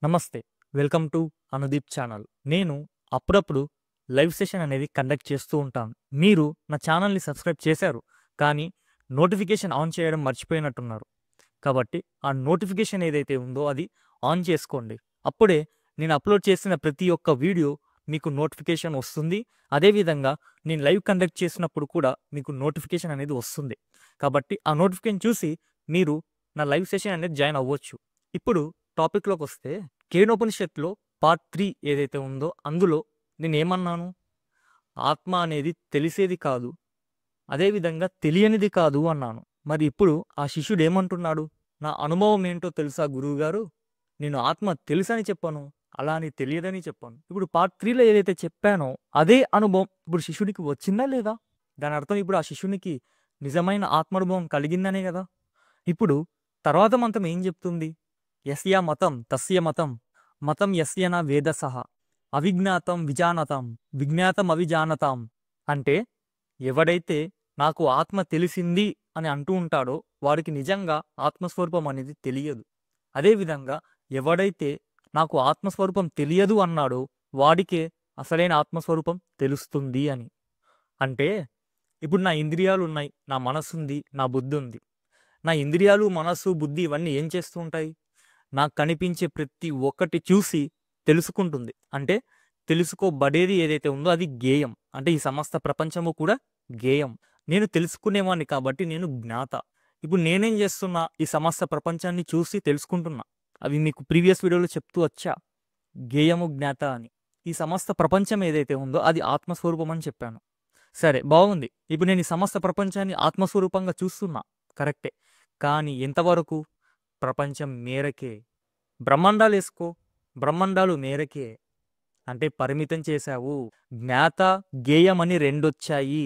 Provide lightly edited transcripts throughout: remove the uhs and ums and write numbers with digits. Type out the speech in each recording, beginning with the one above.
నమస్తే. Welcome to Anudeep channel. నేను అప్పుడప్పుడు లైవ్ సెషన్ అనేది కండక్ట్ చేస్తూ ఉంటాను. మీరు నా ఛానల్‌ని సబ్స్క్రైబ్ చేశారు. కానీ నోటిఫికేషన్ ఆన్ చేయడం మర్చిపోయినట్టున్నారు. కాబట్టి ఆ నోటిఫికేషన్ ఏదైతే ఉందో అది ఆన్ చేసుకోండి. అప్పుడే నేను అప్‌లోడ్ చేసిన ప్రతి ఒక్క వీడియో మీకు నోటిఫికేషన్ వస్తుంది. అదేవిధంగా నేను లైవ్ కండక్ట్ చేసినప్పుడు కూడా మీకు నోటిఫికేషన్ అనేది వస్తుంది. కాబట్టి ఆ నోటిఫికేషన్ చూసి మీరు నా లైవ్ సెషన్ అనేది జాయిన్ అవ్వచ్చు. ఇప్పుడు టాపిక్‌లోకొస్తే కేనోపనిషత్తులో పార్ట్ 3 ఏదైతే ఉందో అందులో నేనేమన్నాను? ఆత్మ అనేది తెలిసేది కాదు. అదేవిధంగా తెలియనిది కాదు అన్నాను. మరి ఇప్పుడు ఆ శిష్యుడు ఏమంటున్నాడు? నా అనుభవం ఏంటో తెలుసా గురువుగారు? నేను ఆత్మ తెలుసని చెప్పను. అలా అని తెలియదని చెప్పను. ఇప్పుడు పార్ట్ 3లో ఏదైతే చెప్పానో అదే అనుభవం ఇప్పుడు శిష్యుడికి వచ్చిందా లేదా? దాని అర్థం ఇప్పుడు ఆ శిష్యునికి నిజమైన ఆత్మానుభవం కలిగిందనే కదా! ఇప్పుడు తర్వాత మంత్రం ఏం చెప్తుంది? యస్య మతం తస్య మతం, మతం యస్య న వేదసః, అవిజ్ఞాతం విజానతాం, విజ్ఞాతం అవిజానతాం. అంటే ఎవడైతే నాకు ఆత్మ తెలిసింది అని అంటూ ఉంటాడో వాడికి నిజంగా ఆత్మస్వరూపం అనేది తెలియదు. అదేవిధంగా ఎవడైతే నాకు ఆత్మస్వరూపం తెలియదు అన్నాడో వాడికే అసలైన ఆత్మస్వరూపం తెలుస్తుంది అని. అంటే ఇప్పుడు నా ఇంద్రియాలు ఉన్నాయి, నా మనసుంది, నా బుద్ధి ఉంది. నా ఇంద్రియాలు, మనస్సు, బుద్ధి ఇవన్నీ ఏం చేస్తూ ఉంటాయి? నాకు కనిపించే ప్రతి ఒక్కటి చూసి తెలుసుకుంటుంది. అంటే తెలుసుకోబడేది ఏదైతే ఉందో అది గేయం. అంటే ఈ సమస్త ప్రపంచము కూడా గేయం. నేను తెలుసుకునేవాడిని కాబట్టి నేను జ్ఞాత. ఇప్పుడు నేనేం చేస్తున్నా? ఈ సమస్త ప్రపంచాన్ని చూసి తెలుసుకుంటున్నా. అవి మీకు ప్రీవియస్ వీడియోలో చెప్తూ వచ్చా. గేయము, జ్ఞాత అని. ఈ సమస్త ప్రపంచం ఏదైతే ఉందో అది ఆత్మస్వరూపం అని చెప్పాను. సరే బాగుంది. ఇప్పుడు నేను ఈ సమస్త ప్రపంచాన్ని ఆత్మస్వరూపంగా చూస్తున్నా. కరెక్టే. కానీ ఎంతవరకు? ప్రపంచం మేరకే. బ్రహ్మాండాలేసుకో. బ్రహ్మాండాలు మేరకే. అంటే పరిమితం చేశావు. జ్ఞాత, గేయం అని రెండొచ్చాయి.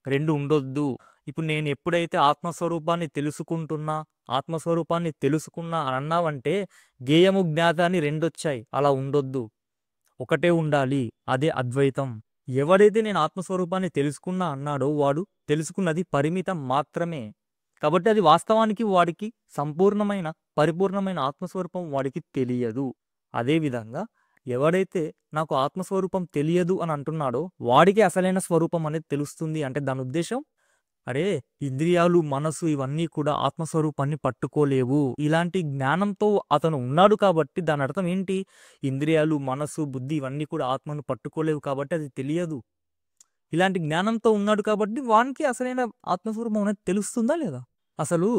2 ఉండొద్దు. ఇప్పుడు నేను ఎప్పుడైతే ఆత్మస్వరూపాన్ని తెలుసుకుంటున్నా, ఆత్మస్వరూపాన్ని తెలుసుకున్నా అని అన్నావంటే గేయము, జ్ఞాత అని రెండొచ్చాయి. అలా ఉండొద్దు. ఒకటే ఉండాలి. అదే అద్వైతం. ఎవడైతే నేను ఆత్మస్వరూపాన్ని తెలుసుకున్నా అన్నాడో వాడు తెలుసుకున్నది పరిమితం మాత్రమే. కాబట్టి అది వాస్తవానికి వాడికి సంపూర్ణమైన, పరిపూర్ణమైన ఆత్మస్వరూపం వాడికి తెలియదు. అదేవిధంగా ఎవడైతే నాకు ఆత్మస్వరూపం తెలియదు అని అంటున్నాడో వాడికి అసలైన స్వరూపం అనేది తెలుస్తుంది. అంటే దాని ఉద్దేశం, అరే ఇంద్రియాలు, మనసు ఇవన్నీ కూడా ఆత్మస్వరూపాన్ని పట్టుకోలేవు. ఇలాంటి జ్ఞానంతో అతను ఉన్నాడు కాబట్టి దాని అర్థం ఏంటి? ఇంద్రియాలు, మనసు, బుద్ధి ఇవన్నీ కూడా ఆత్మను పట్టుకోలేవు కాబట్టి అది తెలియదు. ఇలాంటి జ్ఞానంతో ఉన్నాడు కాబట్టి వానికి అసలైన ఆత్మస్వరూపం అనేది తెలుస్తుందా లేదా? అసలు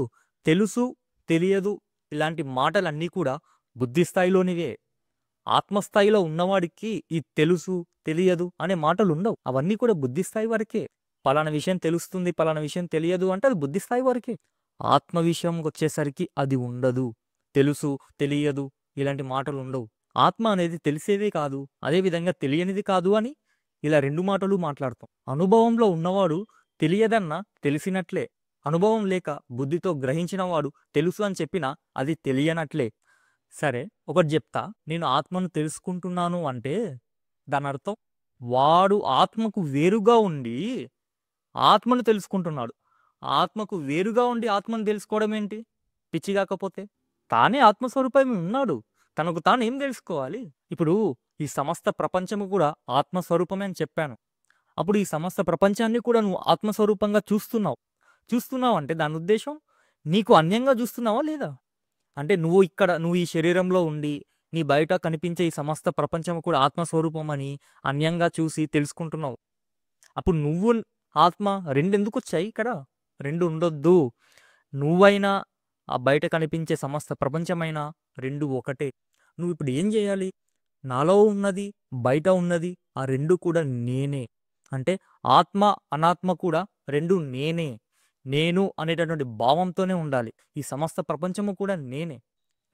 తెలుసు, తెలియదు ఇలాంటి మాటలన్నీ కూడా బుద్ధి స్థాయిలోనివే. ఆత్మస్థాయిలో ఉన్నవాడికి ఈ తెలుసు, తెలియదు అనే మాటలు ఉండవు. అవన్నీ కూడా బుద్ధి స్థాయి వరకే. పలానా విషయం తెలుస్తుంది, పలానా విషయం తెలియదు అంటే అది బుద్ధి స్థాయి వరకే. ఆత్మ విషయంకి వచ్చేసరికి అది ఉండదు. తెలుసు, తెలియదు ఇలాంటి మాటలు ఉండవు. ఆత్మ అనేది తెలిసేదే కాదు, అదేవిధంగా తెలియనిది కాదు అని ఇలా 2 మాటలు మాట్లాడతాం. అనుభవంలో ఉన్నవాడు తెలియదన్నా తెలిసినట్లే. అనుభవం లేక బుద్ధితో గ్రహించిన వాడు తెలుసు అని చెప్పినా అది తెలియనట్లే. సరే ఒకటి చెప్తా. నేను ఆత్మను తెలుసుకుంటున్నాను అంటే దాని అర్థం వాడు ఆత్మకు వేరుగా ఉండి ఆత్మను తెలుసుకుంటున్నాడు. ఆత్మకు వేరుగా ఉండి ఆత్మను తెలుసుకోవడం ఏంటి? పిచ్చి కాకపోతే. తానే ఆత్మస్వరూపమే ఉన్నాడు. తనకు తాను ఏం తెలుసుకోవాలి? ఇప్పుడు ఈ సమస్త ప్రపంచము కూడా ఆత్మస్వరూపమే అని చెప్పాను. అప్పుడు ఈ సమస్త ప్రపంచాన్ని కూడా నువ్వు ఆత్మస్వరూపంగా చూస్తున్నావు. చూస్తున్నావు అంటే దాని ఉద్దేశం నీకు అన్యంగా చూస్తున్నావా లేదా? అంటే నువ్వు ఈ శరీరంలో ఉండి నీ బయట కనిపించే ఈ సమస్త ప్రపంచం కూడా ఆత్మస్వరూపం అని అన్యంగా చూసి తెలుసుకుంటున్నావు. అప్పుడు నువ్వు, ఆత్మ రెండెందుకొచ్చాయి ఇక్కడ? 2 ఉండొద్దు. నువ్వైనా, ఆ బయట కనిపించే సమస్త ప్రపంచమైనా 2 ఒకటే. నువ్విప్పుడు ఏం జేయాలి? నాలో ఉన్నది, బయట ఉన్నది ఆ 2 కూడా నేనే. అంటే ఆత్మ, అనాత్మ కూడా 2 నేనే. నేను అనేటటువంటి భావంతోనే ఉండాలి. ఈ సమస్త ప్రపంచము కూడా నేనే.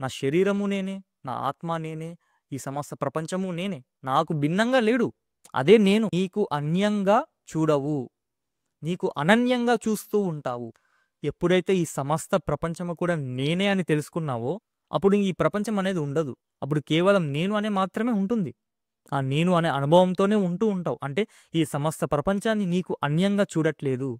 నా శరీరము నేనే, నా ఆత్మ నేనే, ఈ సమస్త ప్రపంచము నేనే. నాకు భిన్నంగా లేడు. అదే నేను. నీకు అన్యంగా చూడవు. నీకు అనన్యంగా చూస్తూ ఉంటావు. ఎప్పుడైతే ఈ సమస్త ప్రపంచము కూడా నేనే అని తెలుసుకున్నావో అప్పుడు ఈ ప్రపంచం అనేది ఉండదు. అప్పుడు కేవలం నేను అనే మాత్రమే ఉంటుంది. ఆ నేను అనే అనుభవంతోనే ఉంటూ ఉంటావు. అంటే ఈ సమస్త ప్రపంచాన్ని నీకు అన్యంగా చూడట్లేదు,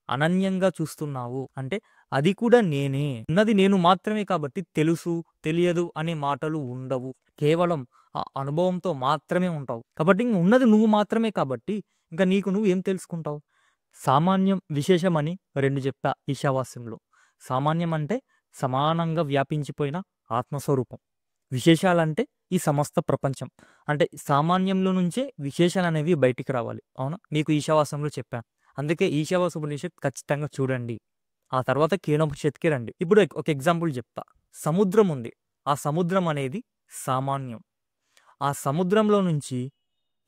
అనన్యంగా చూస్తున్నావు. అంటే అది కూడా నేనే. ఉన్నది నేను మాత్రమే కాబట్టి తెలుసు, తెలియదు అనే మాటలు ఉండవు. కేవలం ఆ అనుభవంతో మాత్రమే ఉంటావు. కాబట్టి ఇంక ఉన్నది నువ్వు మాత్రమే కాబట్టి ఇంక నీకు నువ్వు ఏం తెలుసుకుంటావు? సామాన్యం, విశేషం అని 2 చెప్పా ఈశావాస్యంలో. సామాన్యం అంటే సమానంగా వ్యాపించిపోయిన ఆత్మస్వరూపం. విశేషాలంటే ఈ సమస్త ప్రపంచం. అంటే సామాన్యంలో నుంచే విశేషాలనేవి బయటికి రావాలి. అవునా? మీకు ఈశావాస్యంలో చెప్పాను. అందుకే ఈశావాస్యోపనిషత్ ఖచ్చితంగా చూడండి. ఆ తర్వాత కేనోపనిషత్‌కి రండి. ఇప్పుడు ఒక ఎగ్జాంపుల్ చెప్తా. సముద్రం ఉంది. ఆ సముద్రం అనేది సామాన్యం. ఆ సముద్రంలో నుంచి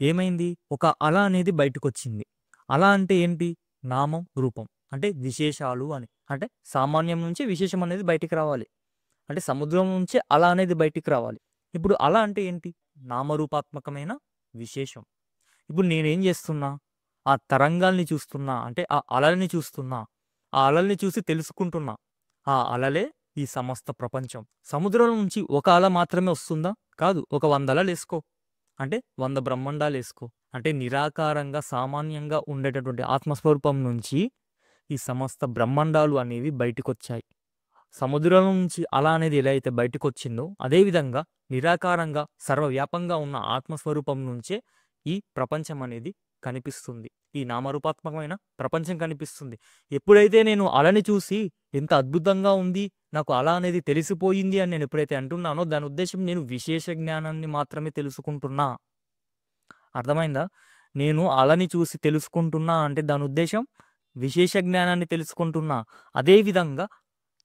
ఏమైంది? ఒక అల అనేది బయటకొచ్చింది. అల అంటే ఏంటి? నామం, రూపం. అంటే విశేషాలు అని. అంటే సామాన్యం నుంచి విశేషం అనేది బయటికి రావాలి. అంటే సముద్రం నుంచే అల అనేది బయటికి రావాలి. ఇప్పుడు అల అంటే ఏంటి? నామరూపాత్మకమైన విశేషం. ఇప్పుడు నేనేం చేస్తున్నా? ఆ తరంగాల్ని చూస్తున్నా. అంటే ఆ అలల్ని చూస్తున్నా. ఆ అలల్ని చూసి తెలుసుకుంటున్నా. ఆ అలలే ఈ సమస్త ప్రపంచం. సముద్రం నుంచి ఒక అల మాత్రమే వస్తుందా? కాదు. ఒక 100 అలలేసుకో. అంటే 100 బ్రహ్మాండాలేసుకో. అంటే నిరాకారంగా, సామాన్యంగా ఉండేటటువంటి ఆత్మస్వరూపం నుంచి ఈ సమస్త బ్రహ్మాండాలు అనేవి బయటికొచ్చాయి. సముద్రం నుంచి అల అనేది ఎలా అయితే బయటకొచ్చిందో, అదేవిధంగా నిరాకారంగా, సర్వవ్యాపంగా ఉన్న ఆత్మస్వరూపం నుంచే ఈ ప్రపంచం అనేది కనిపిస్తుంది. ఈ నామరూపాత్మకమైన ప్రపంచం కనిపిస్తుంది. ఎప్పుడైతే నేను అలని చూసి ఎంత అద్భుతంగా ఉంది, నాకు అల అనేది తెలిసిపోయింది అని నేను ఎప్పుడైతే అంటున్నానో, దాని ఉద్దేశ్యం నేను విశేష జ్ఞానాన్ని మాత్రమే తెలుసుకుంటున్నా. అర్థమైందా? నేను అలని చూసి తెలుసుకుంటున్నా అంటే దాని ఉద్దేశ్యం విశేష జ్ఞానాన్ని తెలుసుకుంటున్నా. అదేవిధంగా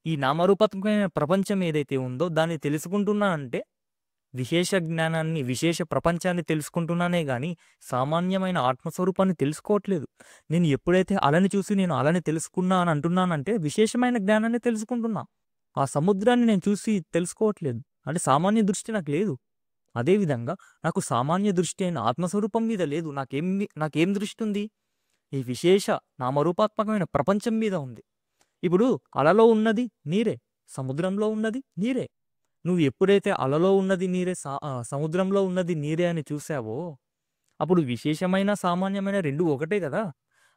ఈ నామరూపాత్మకమైన ప్రపంచం ఏదైతే ఉందో దాన్ని తెలుసుకుంటున్నా అంటే విశేష జ్ఞానాన్ని, విశేష ప్రపంచాన్ని తెలుసుకుంటున్నానే గాని సామాన్యమైన ఆత్మస్వరూపాన్ని తెలుసుకోవట్లేదు. నేను ఎప్పుడైతే అలని చూసి నేను అలని తెలుసుకున్నా అని అంటున్నానంటే విశేషమైన జ్ఞానాన్ని తెలుసుకుంటున్నా. ఆ సముద్రాన్ని నేను చూసి తెలుసుకోవట్లేదు. అంటే సామాన్య దృష్టి నాకు లేదు. అదేవిధంగా నాకు సామాన్య దృష్టి అయిన ఆత్మస్వరూపం మీద లేదు. నాకేం దృష్టి ఉంది? ఈ విశేష నామరూపాత్మకమైన ప్రపంచం మీద ఉంది. ఇప్పుడు అలలో ఉన్నది నీరే, సముద్రంలో ఉన్నది నీరే. నువ్వు ఎప్పుడైతే అలలో ఉన్నది నీరే, సముద్రంలో ఉన్నది నీరే అని చూసావో, అప్పుడు విశేషమైన, సామాన్యమైన 2 ఒకటే కదా!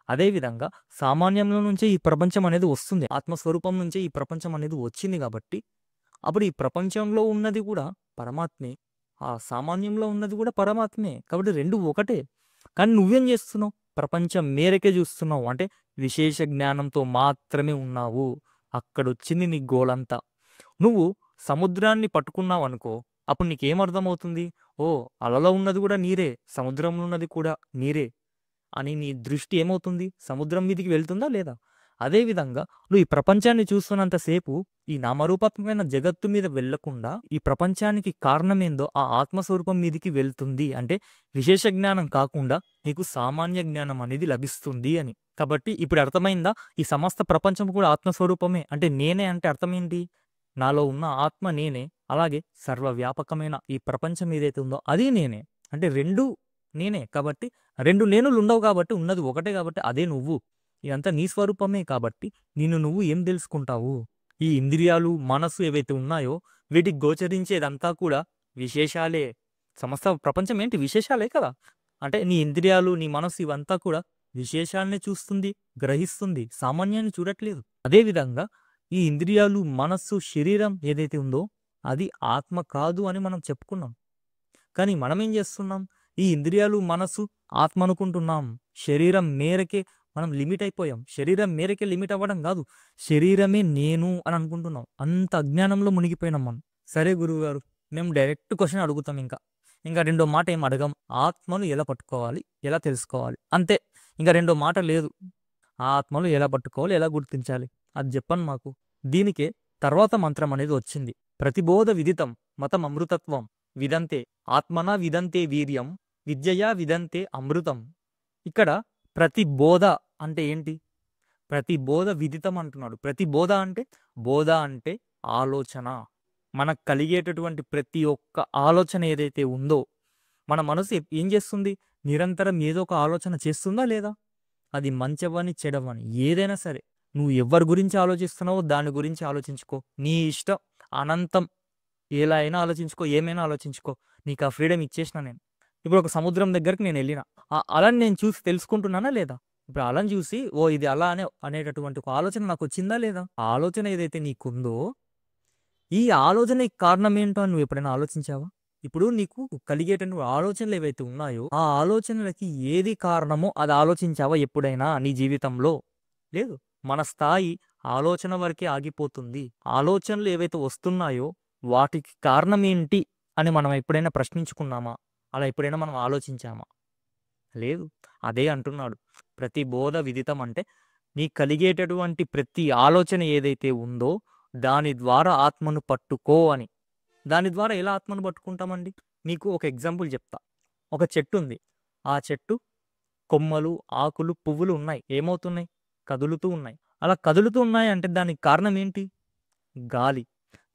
అదేవిధంగా సామాన్యంలో నుంచే ఈ ప్రపంచం అనేది వస్తుంది. ఆత్మస్వరూపం నుంచే ఈ ప్రపంచం అనేది వచ్చింది కాబట్టి, అప్పుడు ఈ ప్రపంచంలో ఉన్నది కూడా పరమాత్మే. ఆ సామాన్యంలో ఉన్నది కూడా పరమాత్మే. కాబట్టి 2 ఒకటే. కానీ నువ్వేం చేస్తున్నావు? ప్రపంచం మేరకే చూస్తున్నావు. అంటే విశేష జ్ఞానంతో మాత్రమే ఉన్నావు. అక్కడొచ్చింది నీ గోలంతా. నువ్వు సముద్రాన్ని పట్టుకున్నావనుకో, అప్పుడు నీకేమర్థమవుతుంది? ఓహ్! అలలో ఉన్నది కూడా నీరే, సముద్రంలో ఉన్నది కూడా నీరే అని నీ దృష్టి ఏమవుతుంది? సముద్రం మీదికి వెళ్తుందా లేదా? అదేవిధంగా నువ్వు ఈ ప్రపంచాన్ని చూస్తున్నంత సేపు ఈ నామరూపాత్మకమైన జగత్తు మీద వెళ్ళకుండా ఈ ప్రపంచానికి కారణమేందో ఆ ఆత్మస్వరూపం మీదికి వెళ్తుంది. అంటే విశేష జ్ఞానం కాకుండా నీకు సామాన్య జ్ఞానం అనేది లభిస్తుంది అని. కాబట్టి ఇప్పుడు అర్థమైందా? ఈ సమస్త ప్రపంచం కూడా ఆత్మస్వరూపమే. అంటే నేనే అంటే అర్థమేంటి? నాలో ఉన్న ఆత్మ నేనే. అలాగే సర్వవ్యాపకమైన ఈ ప్రపంచం ఏదైతే ఉందో అది నేనే. అంటే 2 నేనే. కాబట్టి 2 నేనులుండవు కాబట్టి ఉన్నది ఒకటే కాబట్టి అదే నువ్వు. ఇదంతా నీ స్వరూపమే కాబట్టి నిన్ను నువ్వు ఏం తెలుసుకుంటావు? ఈ ఇంద్రియాలు, మనస్సు ఏవైతే ఉన్నాయో వీటికి గోచరించేదంతా కూడా విశేషాలే. సమస్త ప్రపంచం ఏంటి? విశేషాలే కదా! అంటే నీ ఇంద్రియాలు, నీ మనస్సు ఇవంతా కూడా విశేషాలనే చూస్తుంది, గ్రహిస్తుంది. సామాన్యాన్ని చూడట్లేదు. అదేవిధంగా ఈ ఇంద్రియాలు, మనస్సు, శరీరం ఏదైతే ఉందో అది ఆత్మ కాదు అని మనం చెప్పుకున్నాం. కానీ మనమేం చేస్తున్నాం? ఈ ఇంద్రియాలు, మనస్సు ఆత్మ అనుకుంటున్నాం. శరీరం మేరకే మనం లిమిట్ అయిపోయాం. శరీరం మేరకే లిమిట్ అవ్వడం కాదు. శరీరమే నేను అని అనుకుంటున్నాం. అంత అజ్ఞానంలో మునిగిపోయినాం మనం. సరే గురువుగారు, మేము డైరెక్ట్ క్వెషన్ అడుగుతాం ఇంకా. ఇంకా రెండో మాట ఏం అడగం. ఆత్మను ఎలా పట్టుకోవాలి? ఎలా తెలుసుకోవాలి? అంతే. ఇంకా రెండో మాట లేదు. ఆ ఆత్మను ఎలా పట్టుకోవాలి? ఎలా గుర్తించాలి? అది చెప్పండి మాకు. దీనికే తర్వాత మంత్రం అనేది వచ్చింది. ప్రతిబోధ విదితం మతం అమృతత్వం విదంతే ఆత్మనా విదంతే వీర్యం విద్యయా విదంతే అమృతం. ఇక్కడ ప్రతి బోధ అంటే ఏంటి? ప్రతి బోధ విదితం అంటున్నాడు. ప్రతి బోధ అంటే ఆలోచన. మనకు కలిగేటటువంటి ప్రతి ఒక్క ఆలోచన ఏదైతే ఉందో మన మనసు ఏం చేస్తుంది? నిరంతరం ఏదో ఒక ఆలోచన చేస్తుందా లేదా? అది మంచవని, చెడవని ఏదైనా సరే. నువ్వు ఎవరి గురించి ఆలోచిస్తున్నావో దాని గురించి ఆలోచించుకో. నీ ఇష్టం. అనంతం. ఎలా అయినా ఆలోచించుకో, ఏమైనా ఆలోచించుకో. నీకు ఆ ఫ్రీడమ్ ఇచ్చేసినా నేను. ఇప్పుడు ఒక సముద్రం దగ్గరికి నేను వెళ్ళిన. ఆ అలని నేను చూసి తెలుసుకుంటున్నానా లేదా? ఇప్పుడు అలని చూసి ఓ ఇది అలా అనేటటువంటి ఒక ఆలోచన నాకు వచ్చిందా లేదా? ఆ ఆలోచన ఏదైతే నీకుందో, ఈ ఆలోచనకి కారణం ఏంటో అని నువ్వు ఎప్పుడైనా ఆలోచించావా? ఇప్పుడు నీకు కలిగేటటువంటి ఆలోచనలు ఏవైతే ఉన్నాయో, ఆ ఆలోచనలకి ఏది కారణమో అది ఆలోచించావా ఎప్పుడైనా నీ జీవితంలో? లేదు. మన స్థాయి ఆలోచన వరకే ఆగిపోతుంది. ఆలోచనలు ఏవైతే వస్తున్నాయో వాటికి కారణం ఏంటి అని మనం ఎప్పుడైనా ప్రశ్నించుకున్నామా? అలా ఎప్పుడైనా మనం ఆలోచించామా? లేదు. అదే అంటున్నాడు. ప్రతి బోధ విదితం అంటే నీకు కలిగేటటువంటి ప్రతి ఆలోచన ఏదైతే ఉందో దాని ద్వారా ఆత్మను పట్టుకో అని. దాని ద్వారా ఎలా ఆత్మను పట్టుకుంటామండి? మీకు ఒక ఎగ్జాంపుల్ చెప్తా. ఒక చెట్టు ఉంది. ఆ చెట్టు కొమ్మలు, ఆకులు, పువ్వులు ఉన్నాయి. ఏమవుతున్నాయి? కదులుతూ ఉన్నాయి. అలా కదులుతూ ఉన్నాయి అంటే దానికి కారణం ఏంటి? గాలి.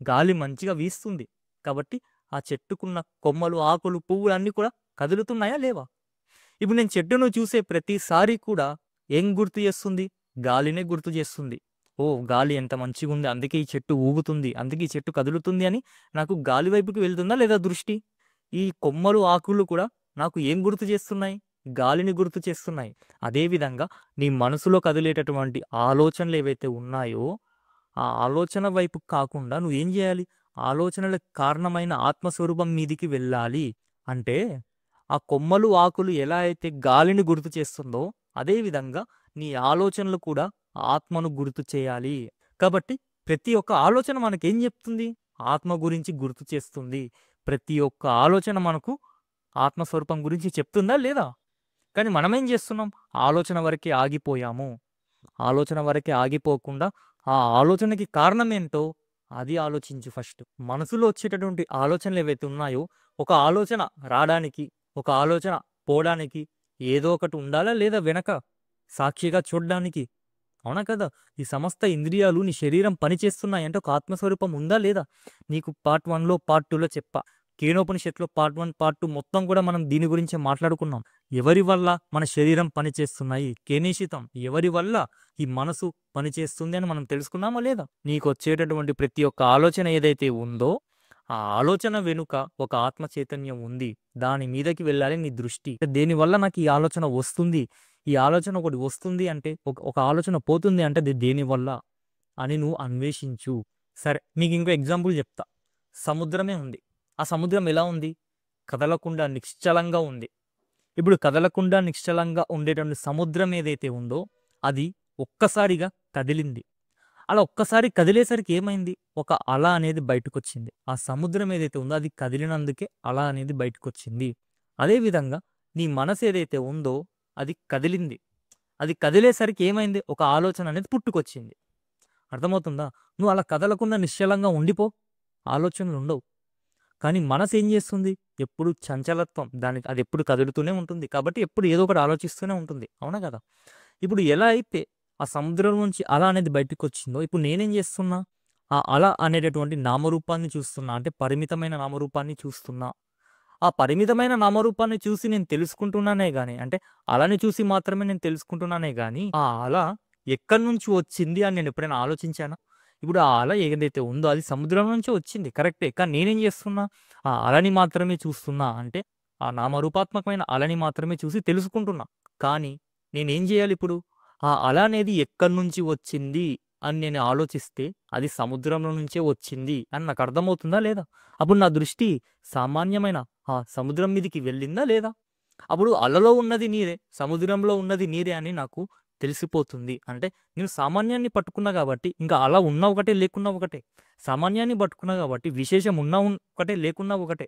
గాలి మంచిగా వీస్తుంది. కాబట్టి ఆ చెట్టుకున్న కొమ్మలు, ఆకులు, పువ్వులు అన్నీ కూడా కదులుతున్నాయా? లేవా? ఇప్పుడు నేను చెట్టును చూసే ప్రతిసారి కూడా ఏం గుర్తు చేస్తుంది? గాలినే గుర్తు చేస్తుంది. ఓహ్! గాలి ఎంత మంచిగుంది. అందుకే ఈ చెట్టు ఊగుతుంది. అందుకే ఈ చెట్టు కదులుతుంది అని నాకు గాలి వైపుకి వెళ్తుందా లేదా దృష్టి? ఈ కొమ్మలు, ఆకులు కూడా నాకు ఏం గుర్తు చేస్తున్నాయి? గాలిని గుర్తు చేస్తున్నాయి. అదేవిధంగా నీ మనసులో కదిలేటటువంటి ఆలోచనలు ఏవైతే ఉన్నాయో, ఆ ఆలోచన వైపు కాకుండా నువ్వేం చేయాలి? ఆలోచనలకు కారణమైన ఆత్మస్వరూపం మీదికి వెళ్ళాలి. అంటే ఆ కొమ్మలు, ఆకులు ఎలా అయితే గాలిని గుర్తు చేస్తుందో, అదేవిధంగా నీ ఆలోచనలు కూడా ఆత్మను గుర్తు చేయాలి. కాబట్టి ప్రతి ఒక్క ఆలోచన మనకేం చెప్తుంది? ఆత్మ గురించి గుర్తు చేస్తుంది. ప్రతి ఒక్క ఆలోచన మనకు ఆత్మస్వరూపం గురించి చెప్తుందా లేదా? కానీ మనమేం చేస్తున్నాం? ఆలోచన వరకే ఆగిపోయాము. ఆలోచన వరకే ఆగిపోకుండా ఆ ఆలోచనకి కారణం ఏంటో అది ఆలోచించు ఫస్ట్. మనసులో వచ్చేటటువంటి ఆలోచనలు ఏవైతే ఉన్నాయో, ఒక ఆలోచన రావడానికి, ఒక ఆలోచన పోవడానికి ఏదో ఒకటి ఉండాలా లేదా వెనక సాక్షిగా చూడడానికి? అవునా కదా? ఈ సమస్త ఇంద్రియాలు నీ శరీరం పనిచేస్తున్నాయంటే ఒక ఆత్మస్వరూపం ఉందా లేదా? నీకు పార్ట్ 1లో, పార్ట్ 2లో చెప్పా. కేనోపనిషత్తులో పార్ట్ 1, పార్ట్ 2 మొత్తం కూడా మనం దీని గురించే మాట్లాడుకున్నాం. ఎవరి వల్ల మన శరీరం పనిచేస్తున్నాయి? కేనేషితం. ఎవరి వల్ల ఈ మనసు పనిచేస్తుంది అని మనం తెలుసుకున్నామా లేదా? నీకు వచ్చేటటువంటి ప్రతి ఒక్క ఆలోచన ఏదైతే ఉందో, ఆ ఆలోచన వెనుక ఒక ఆత్మ చైతన్యం ఉంది. దాని మీదకి వెళ్ళాలి నీ దృష్టి. దేనివల్ల నాకు ఈ ఆలోచన వస్తుంది? ఈ ఆలోచన ఒకటి వస్తుంది అంటే, ఒక ఆలోచన పోతుంది అంటే అది దేనివల్ల అని నువ్వు అన్వేషించు. సరే, మీకు ఇంకో ఎగ్జాంపుల్ చెప్తా. సముద్రమే ఉంది. ఆ సముద్రం ఎలా ఉంది? కదలకుండా నిశ్చలంగా ఉంది. ఇప్పుడు కదలకుండా నిశ్చలంగా ఉండేటువంటి సముద్రం ఏదైతే ఉందో అది ఒక్కసారిగా కదిలింది. అలా ఒక్కసారి కదిలేసరికి ఏమైంది? ఒక అల అనేది బయటకొచ్చింది. ఆ సముద్రం ఏదైతే ఉందో అది కదిలినందుకే అల అనేది బయటకొచ్చింది. అదేవిధంగా నీ మనసు ఏదైతే ఉందో అది కదిలింది. అది కదిలేసరికి ఏమైంది? ఒక ఆలోచన అనేది పుట్టుకొచ్చింది. అర్థమవుతుందా? నువ్వు అలా కదలకుండా నిశ్చలంగా ఉండిపో, ఆలోచనలు ఉండవు. కానీ మనసు ఏం చేస్తుంది? ఎప్పుడు చంచలత్వం. దానికి అది ఎప్పుడు కదులుతూనే ఉంటుంది. కాబట్టి ఎప్పుడు ఏదో ఒకటి ఆలోచిస్తూనే ఉంటుంది. అవునా కదా? ఇప్పుడు ఎలా అయితే ఆ సముద్రం నుంచి అల అనేది బయటకొచ్చిందో, ఇప్పుడు నేనేం చేస్తున్నా? ఆ అల అనేటటువంటి నామరూపాన్ని చూస్తున్నా. అంటే పరిమితమైన నామరూపాన్ని చూస్తున్నా. ఆ పరిమితమైన నామరూపాన్ని చూసి నేను తెలుసుకుంటున్నానే గాని, అంటే అలని చూసి మాత్రమే నేను తెలుసుకుంటున్నానే గాని, ఆ అల ఎక్కడి నుంచి వచ్చింది అని నేను ఎప్పుడైనా ఆలోచించానా? ఇప్పుడు ఆ అల ఏదైతే ఉందో అది సముద్రం నుంచే వచ్చింది కరెక్టే. కానీ నేనేం చేస్తున్నా? ఆ అలని మాత్రమే చూస్తున్నా. అంటే ఆ నామరూపాత్మకమైన అలని మాత్రమే చూసి తెలుసుకుంటున్నా. కానీ నేనేం చేయాలి ఇప్పుడు? ఆ అల అనేది ఎక్కడి నుంచి వచ్చింది అని నేను ఆలోచిస్తే అది సముద్రంలో నుంచే వచ్చింది అని నాకు అర్థమవుతుందా లేదా? అప్పుడు నా దృష్టి సామాన్యమైన ఆ సముద్రం మీదికి వెళ్ళిందా లేదా? అప్పుడు అలలో ఉన్నది నీరే, సముద్రంలో ఉన్నది నీరే అని నాకు తెలిసిపోతుంది. అంటే నేను సామాన్యాన్ని పట్టుకున్నా కాబట్టి ఇంకా అల ఉన్న ఒకటే, లేకున్నా ఒకటే. సామాన్యాన్ని పట్టుకున్నా కాబట్టి విశేషం ఉన్న ఒకటే, లేకున్నా ఒకటే.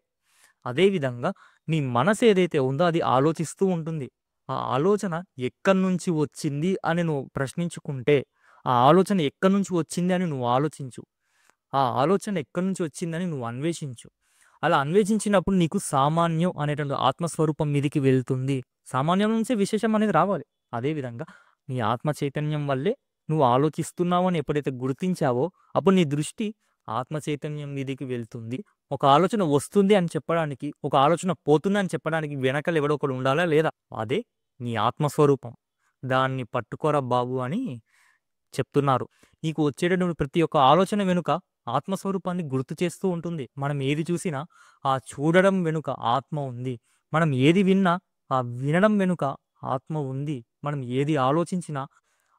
అదేవిధంగా నీ మనసు ఏదైతే ఉందో అది ఆలోచిస్తూ ఉంటుంది. ఆ ఆలోచన ఎక్కడి నుంచి వచ్చింది అని నువ్వు ప్రశ్నించుకుంటే, ఆ ఆలోచన ఎక్కడి నుంచి వచ్చింది అని నువ్వు ఆలోచించు. ఆ ఆలోచన ఎక్కడి నుంచి వచ్చిందని నువ్వు అన్వేషించు. అలా అన్వేషించినప్పుడు నీకు సామాన్యం అనేటువంటి ఆత్మస్వరూపం మీదికి వెళ్తుంది. సామాన్యం నుంచే విశేషం అనేది రావాలి. అదేవిధంగా నీ ఆత్మ చైతన్యం వల్లే నువ్వు ఆలోచిస్తున్నావు అని ఎప్పుడైతే గుర్తించావో అప్పుడు నీ దృష్టి ఆత్మ చైతన్యం మీదికి వెళ్తుంది. ఒక ఆలోచన వస్తుంది అని చెప్పడానికి, ఒక ఆలోచన పోతుంది అని చెప్పడానికి వెనకాల ఎవడో ఒకడు ఉండాలా లేదా? అదే నీ ఆత్మస్వరూపం. దాన్ని పట్టుకోరా బాబు అని చెప్తున్నారు. నీకు వచ్చేటటువంటి ప్రతి ఒక్క ఆలోచన వెనుక ఆత్మస్వరూపాన్ని గుర్తు చేస్తూ ఉంటుంది. మనం ఏది చూసినా ఆ చూడడం వెనుక ఆత్మ ఉంది. మనం ఏది విన్నా ఆ వినడం వెనుక ఆత్మ ఉంది. మనం ఏది ఆలోచించినా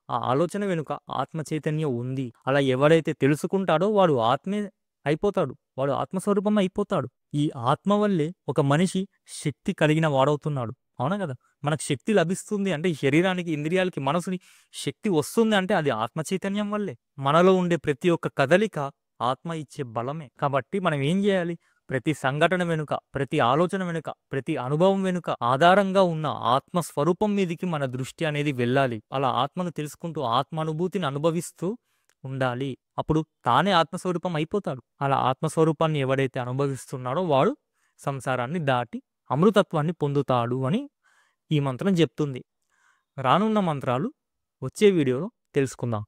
ఆ ఆలోచన వెనుక ఆత్మ చైతన్యం ఉంది. అలా ఎవరైతే తెలుసుకుంటాడో వాడు ఆత్మే అయిపోతాడు. వాడు ఆత్మస్వరూపం అయిపోతాడు. ఈ ఆత్మ వల్లే ఒక మనిషి శక్తి కలిగిన వాడవుతున్నాడు. అవునా కదా! మనకు శక్తి లభిస్తుంది అంటే ఈ శరీరానికి, ఇంద్రియాలకి, మనసుని శక్తి వస్తుంది అంటే అది ఆత్మ చైతన్యం వల్లే. మనలో ఉండే ప్రతి ఒక్క కదలిక ఆత్మ ఇచ్చే బలమే. కాబట్టి మనం ఏం చేయాలి? ప్రతి సంఘటన వెనుక, ప్రతి ఆలోచన వెనుక, ప్రతి అనుభవం వెనుక ఆధారంగా ఉన్న ఆత్మ స్వరూపం మీదికి మన దృష్టి అనేది వెళ్ళాలి. అలా ఆత్మను తెలుసుకుంటూ ఆత్మానుభూతిని అనుభవిస్తూ ఉండాలి. అప్పుడు తానే ఆత్మస్వరూపం అయిపోతాడు. అలా ఆత్మస్వరూపాన్ని ఎవడైతే అనుభవిస్తున్నాడో వాడు సంసారాన్ని దాటి అమృతత్వాన్ని పొందుతాడు అని ఈ మంత్రం చెప్తుంది. రానున్న మంత్రాలు వచ్చే వీడియోలో తెలుసుకుందాం.